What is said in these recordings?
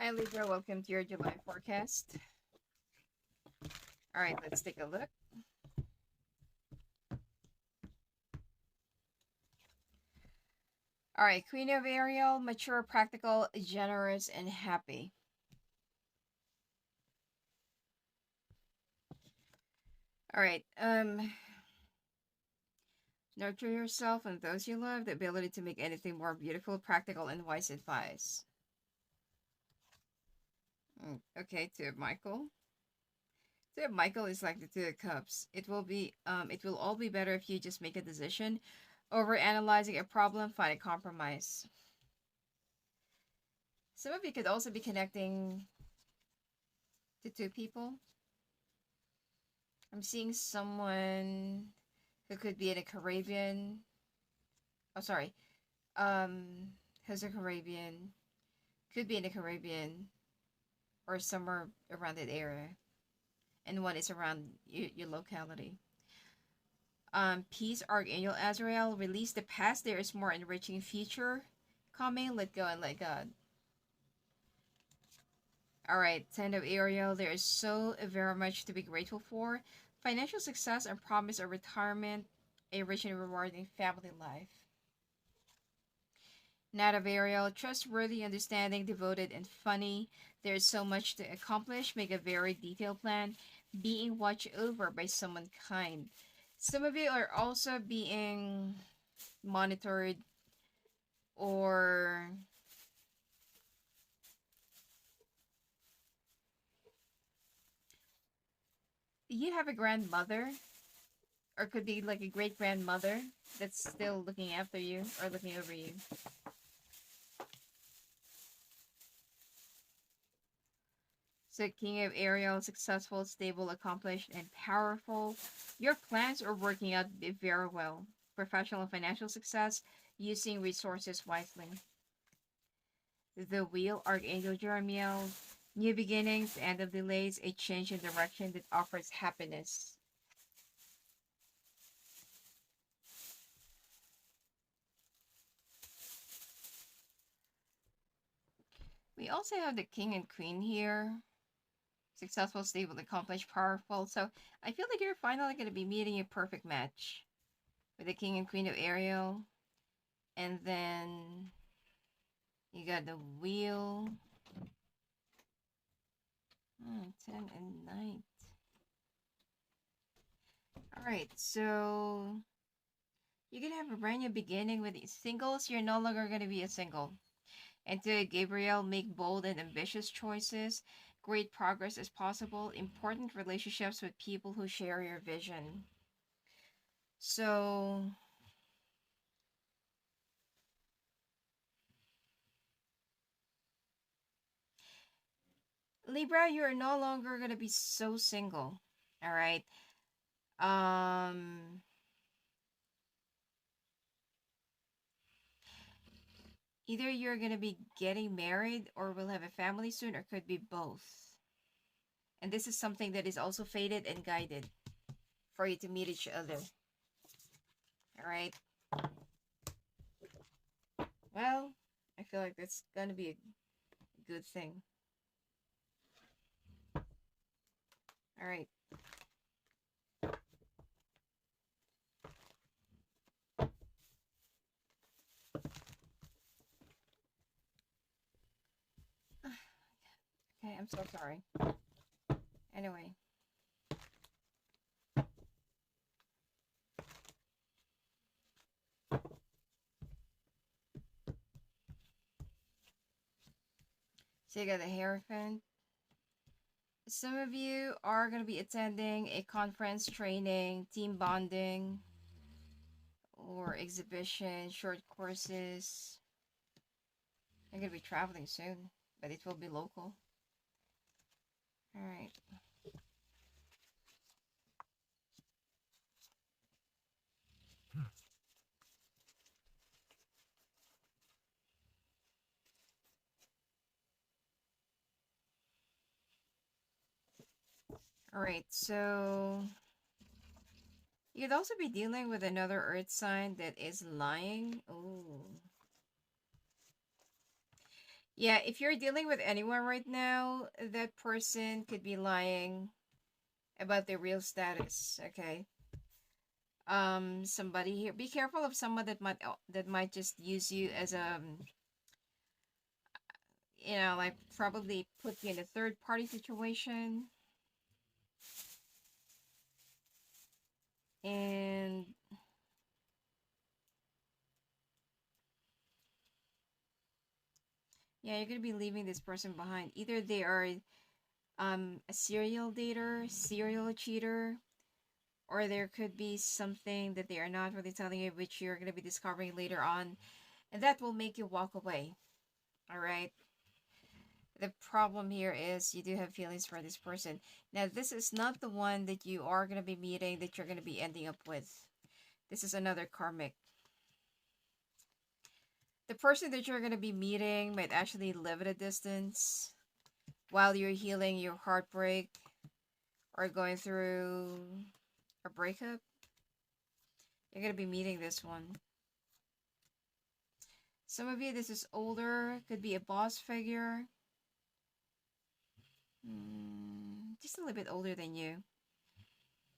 Hi Libra, welcome to your July forecast. Alright, let's take a look. Alright, Queen of Ariel, mature, practical, generous, and happy. Alright, nurture yourself and those you love, the ability to make anything more beautiful, practical, and wise advice. Okay, Two of Michael. Two of Michael is like the Two of Cups. It will all be better if you just make a decision. Over analyzing a problem, find a compromise. Some of you could also be connecting to two people. I'm seeing someone who could be in a Caribbean. Oh, sorry. Who's a Caribbean? Could be in the Caribbean or somewhere around that area, and one is around your locality. Peace, Archangel Azrael. Release the past. There is more enriching future coming. Let go and let God. Alright, Ten of Ariel. There is so very much to be grateful for. Financial success and promise of retirement. A rich and rewarding family life. Knight of Ariel. Trustworthy, understanding, devoted, and funny. There is so much to accomplish. Make a very detailed plan. Being watched over by someone kind. Some of you are also being monitored or you have a grandmother or could be like a great grandmother that's still looking after you or looking over you. So King of Ariel, successful, stable, accomplished, and powerful. Your plans are working out very well. Professional and financial success, using resources wisely. The Wheel, Archangel Jeremiel. New beginnings, end of delays, a change in direction that offers happiness. We also have the King and Queen here. Successful, stable, accomplished, powerful. So I feel like you're finally going to be meeting a perfect match with the King and Queen of Ariel. And then you got the Wheel. 10 and 9. Alright, so you're going to have a brand new beginning with these singles. You're no longer going to be a single. And to Gabriel, make bold and ambitious choices. Great progress is possible. Important relationships with people who share your vision. So Libra, you're no longer gonna be so single. All right. Either you're gonna be getting married or will have a family soon, or could be both. And this is something that is also fated and guided for you to meet each other. All right. Well, I feel like that's gonna be a good thing. All right. Okay, I'm so sorry. Anyway. So you got the Hierophant. Some of you are going to be attending a conference, training, team bonding, or exhibition, short courses. You're going to be traveling soon, but it will be local. Alright. Alright, so you could also be dealing with another earth sign that is lying. Oh. Yeah, if you're dealing with anyone right now, that person could be lying about their real status. Okay. Somebody here. Be careful of someone that might just use you as a like probably put you in a third party situation. And yeah, you're gonna be leaving this person behind. Either they are a serial dater, serial cheater, or there could be something that they are not really telling you, which you're gonna be discovering later on, and that will make you walk away. All right. The problem here is you do have feelings for this person. Now, this is not the one that you are gonna be meeting that you're gonna be ending up with. This is another karmic. The person that you're gonna be meeting might actually live at a distance while you're healing your heartbreak or going through a breakup. You're gonna be meeting this one. Some of you, this is older, could be a boss figure. Just a little bit older than you.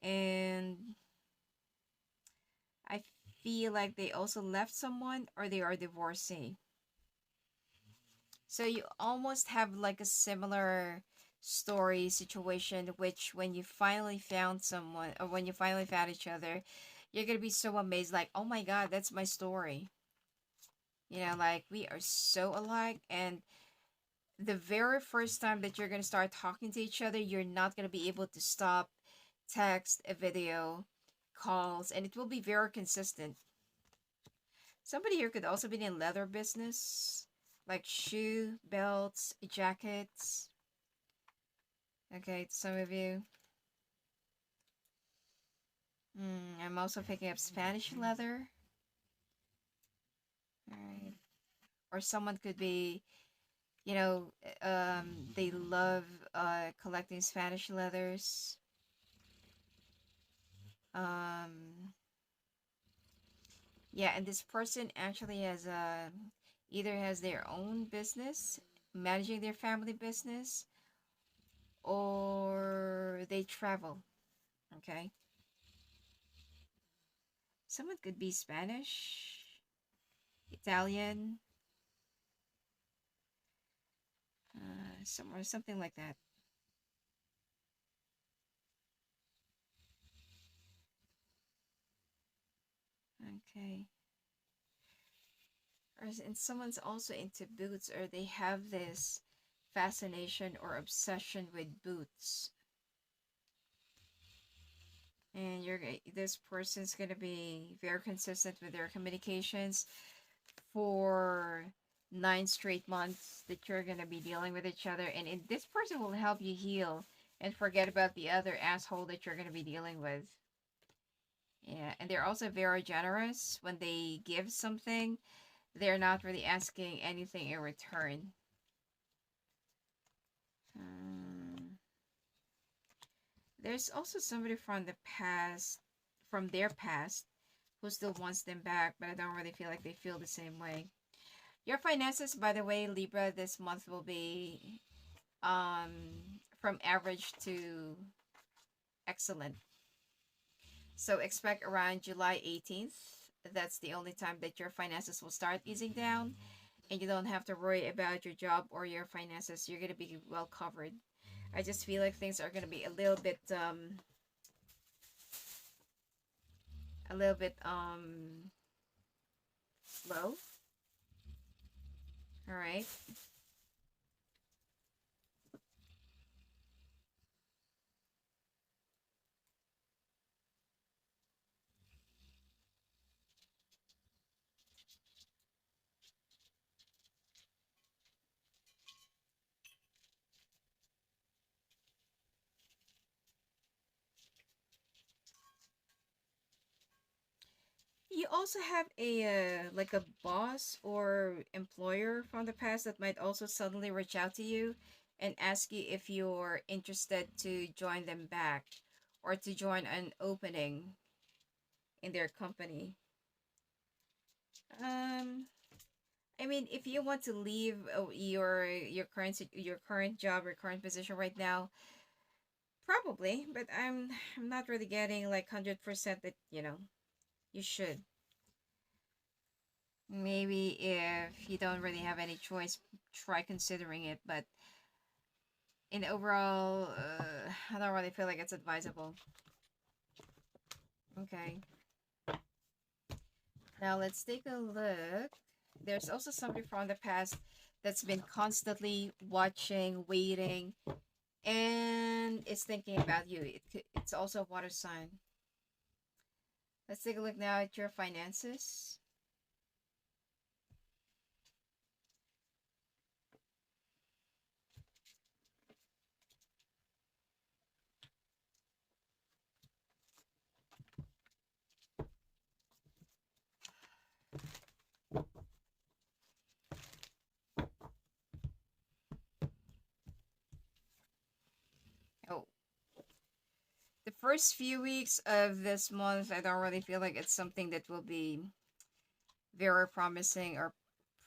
And I feel like they also left someone or they are divorcee. So you almost have like a similar story situation, which when you finally found someone or when you finally found each other, you're gonna be so amazed, like, oh my god, that's my story. Like we are so alike. And the very first time that you're gonna start talking to each other, you're not gonna be able to stop text, a video, calls, and it will be very consistent. Somebody here could also be in leather business, like shoe, belts, jackets. Okay, some of you. I'm also picking up Spanish leather. Alright. Or someone could be, you know, they love collecting Spanish leathers. Yeah, and this person actually has either has their own business, managing their family business, or they travel. Okay. Someone could be Spanish, Italian, somewhere something like that. Okay. And someone's also into boots, or they have this fascination or obsession with boots. And this person's gonna be very consistent with their communications for 9 straight months that you're gonna be dealing with each other, and this person will help you heal and forget about the other asshole that you're gonna be dealing with. Yeah, and they're also very generous when they give something. They're not really asking anything in return. There's also somebody from the past, from their past, who still wants them back, but I don't really feel like they feel the same way. Your finances, by the way, Libra, this month will be from average to excellent. So expect around July 18th. That's the only time that your finances will start easing down, and you don't have to worry about your job or your finances. You're going to be well covered. I just feel like things are going to be a little bit slow. All right. You also have a like a boss or employer from the past that might also suddenly reach out to you and ask you if you're interested to join them back or to join an opening in their company. Um I mean, if you want to leave your current job or current position right now, probably. But I'm not really getting like 100% that you should. Maybe if you don't really have any choice, try considering it. But in overall, I don't really feel like it's advisable. Okay. Now let's take a look. There's also somebody from the past that's been constantly watching, waiting, and is thinking about you. It's also a water sign. Let's take a look now at your finances. Oh, the first few weeks of this month, I don't really feel like it's something that will be very promising or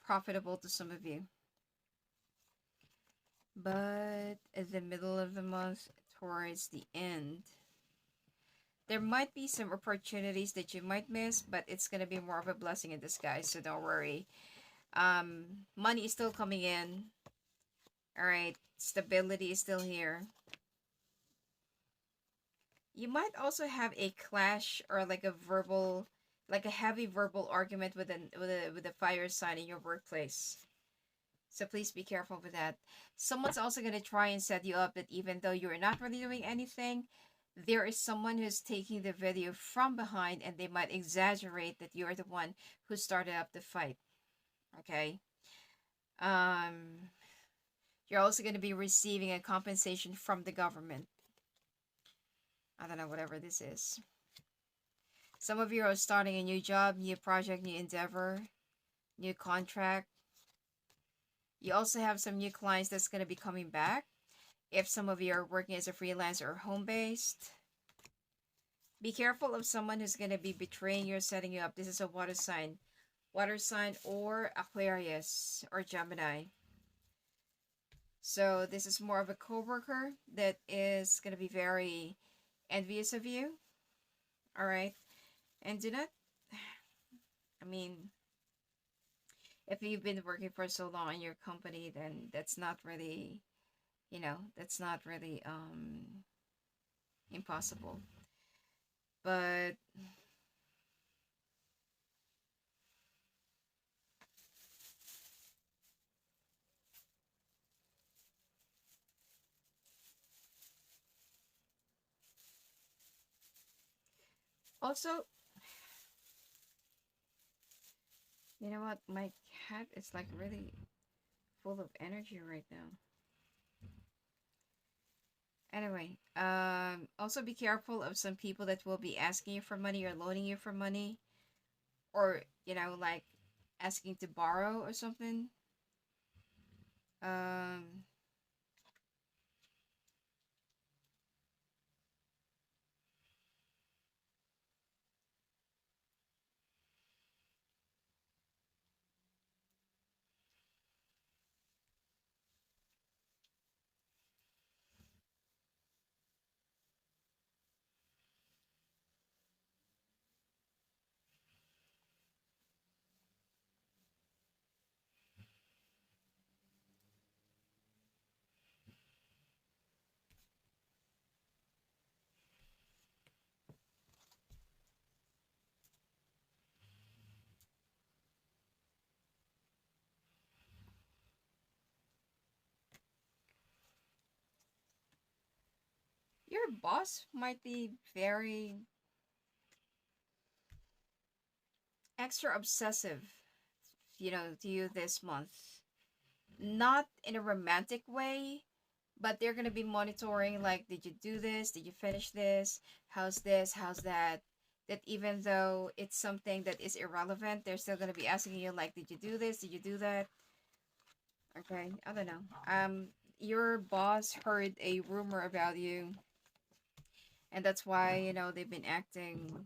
profitable to some of you. But at the middle of the month, towards the end, there might be some opportunities that you might miss, but it's gonna be more of a blessing in disguise, so don't worry. Money is still coming in. All right, stability is still here. You might also have a clash or like like a heavy verbal argument with a fire sign in your workplace. So please be careful with that. Someone's also gonna try and set you up that even though you're not really doing anything, there is someone who's taking the video from behind and they might exaggerate that you're the one who started up the fight. Okay. Um, you're also going to be receiving a compensation from the government. I don't know, whatever this is. Some of you are starting a new job, new project, new endeavor, new contract. You also have some new clients that's going to be coming back. If some of you are working as a freelancer or home-based, be careful of someone who's going to be betraying you or setting you up. This is a water sign. Water sign or Aquarius or Gemini. So this is more of a coworker that is going to be very envious of you. All right. And do not, I mean, if you've been working for so long in your company, then that's not really, that's not really impossible. But also, you know what? My cat is like really full of energy right now. Anyway, also be careful of some people that will be asking you for money or loaning you for money, or like asking to borrow or something. Um, your boss might be very extra obsessive, to you this month. Not in a romantic way, but they're gonna be monitoring like, did you do this? Did you finish this? How's this? How's that? That even though it's something that is irrelevant, they're still gonna be asking you like, did you do this? Did you do that? Okay, I don't know. Your boss heard a rumor about you, and that's why they've been acting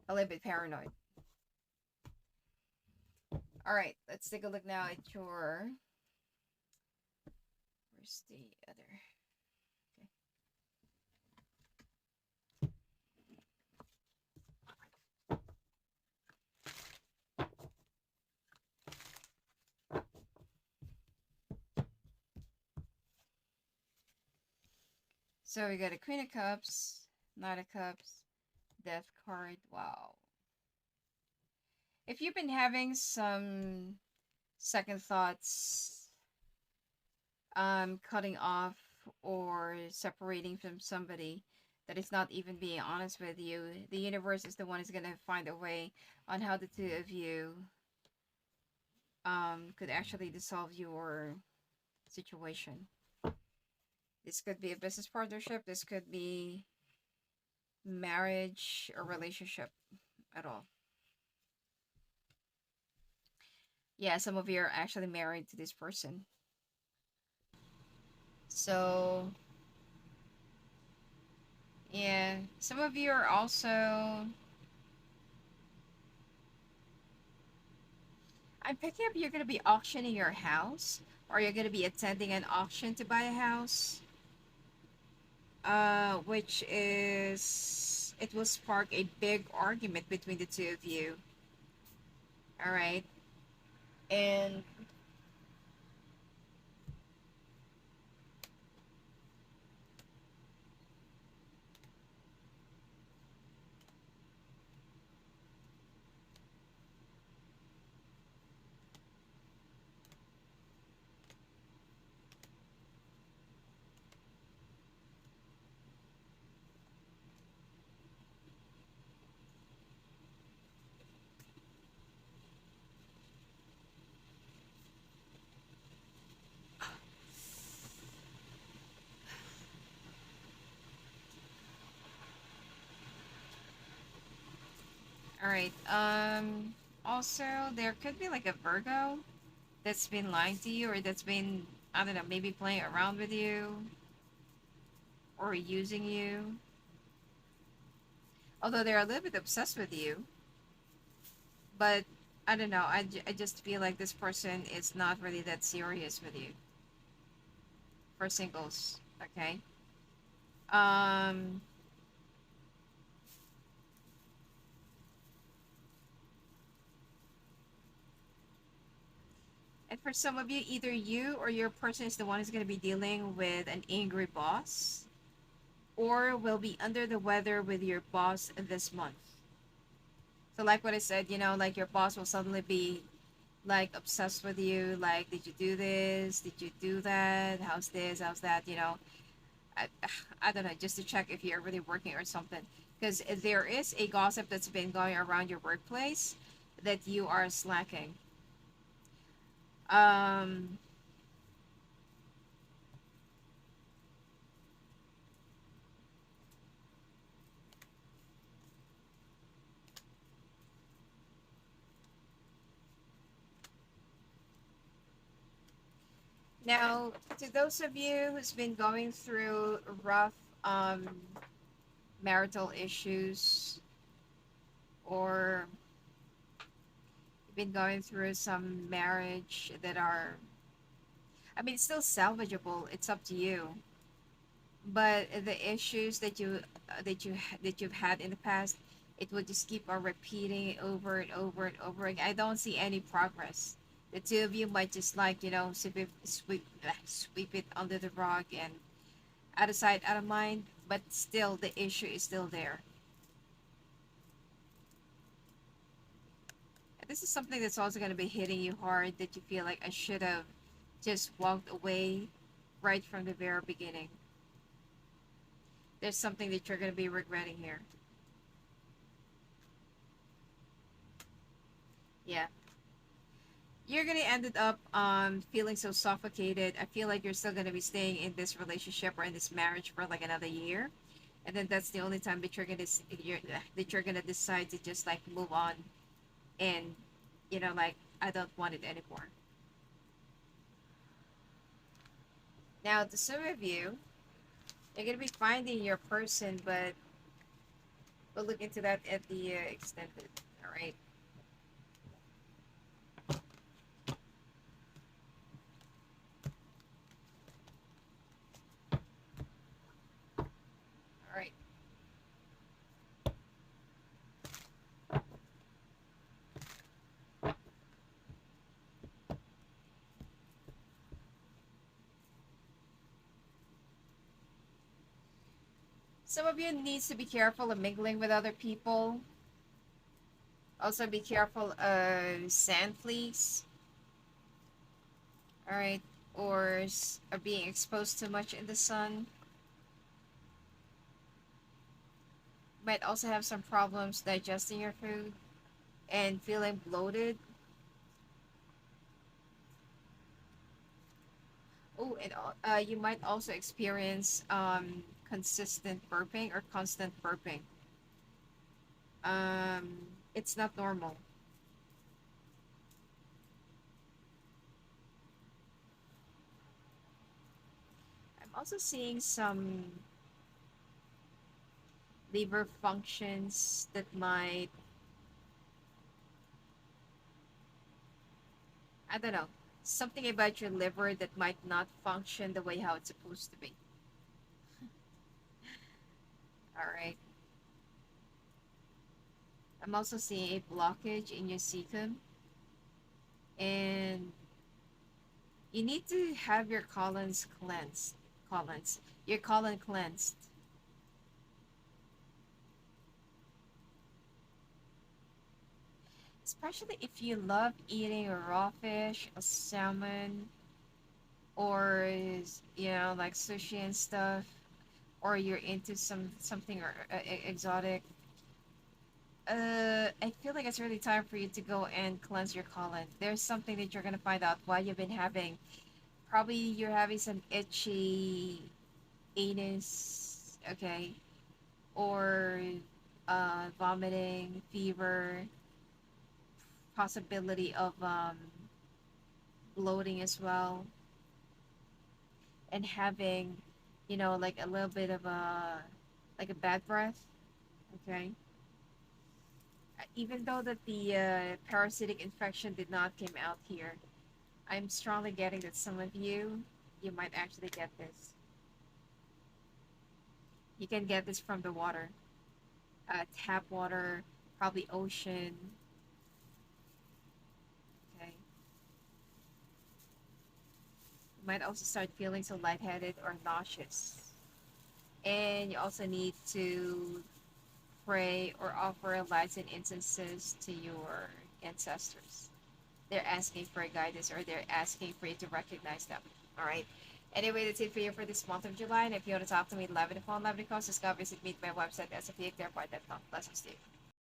a little bit paranoid. All right, let's take a look now at your. Where's the other? Okay. So we got a Queen of Cups, Knight of Cups, Death card. Wow. If you've been having some second thoughts, cutting off or separating from somebody that is not even being honest with you, the universe is the one who's gonna find a way on how the two of you could actually dissolve your situation. This could be a business partnership. This could be marriage or relationship at all. Yeah, some of you are actually married to this person. So, yeah, some of you are also. I'm picking up you're going to be auctioning your house, or you're going to be attending an auction to buy a house. Which is. It will spark a big argument between the two of you. Alright? And alright, also, there could be like a Virgo that's been lying to you, or that's been, I don't know, maybe playing around with you, or using you. Although they're a little bit obsessed with you, but I don't know, I just feel like this person is not really that serious with you for singles, okay? Um, and for some of you, either you or your person is the one who's going to be dealing with an angry boss, or will be under the weather with your boss this month. So, like what I said, like your boss will suddenly be like obsessed with you. Like, did you do this? Did you do that? How's this? How's that? I, I don't know, just to check if you're really working or something. Because there is a gossip that's been going around your workplace that you are slacking. Um, Now, to those of you who's been going through rough um, marital issues, or been going through some marriage that are, I mean, it's still salvageable. It's up to you. But the issues that you've had in the past, it will just keep on repeating over and over and over again. I don't see any progress. The two of you might just like, sweep it under the rug and out of sight, out of mind, but still the issue is still there. And this is something that's also going to be hitting you hard, that you feel like I should have just walked away right from the very beginning. There's something that you're going to be regretting here. Yeah. You're going to end up feeling so suffocated. I feel like you're still going to be staying in this relationship or in this marriage for like another year. And then that's the only time that you're gonna decide to just like move on, and like, I don't want it anymore. Now, to some of you, you're gonna be finding your person, but we'll look into that at the extended. All right. Some of you needs to be careful of mingling with other people. Also be careful of sand fleas. Alright. Or are being exposed too much in the sun. Might also have some problems digesting your food and feeling bloated. Oh, and you might also experience consistent burping or constant burping. Um, it's not normal. I'm also seeing some liver functions that might, I don't know, something about your liver that might not function the way how it's supposed to be. All right. I'm also seeing a blockage in your cecum, and you need to have your colons cleansed. Colons. Your colon cleansed. Especially if you love eating a raw fish, a salmon, or like sushi and stuff, or you're into something or exotic. I feel like it's really time for you to go and cleanse your colon. There's something that you're gonna find out why you've been having. Probably you're having some itchy anus, okay, or vomiting, fever, possibility of bloating as well, and having, like a little bit of a bad breath, okay. Even though that the parasitic infection did not came out here, I'm strongly getting that some of you might actually get this. You can get this from the water, tap water, probably ocean. Okay, you might also start feeling so lightheaded or nauseous, and you also need to pray or offer lights and incenses to your ancestors. They're asking for guidance or they're asking for you to recognize them. All right. Anyway, that's it for you for this month of July. And if you want to talk to me, love it. If you want to love it, just go visit me at my website, sfdeclarepart.com. Blessings to you.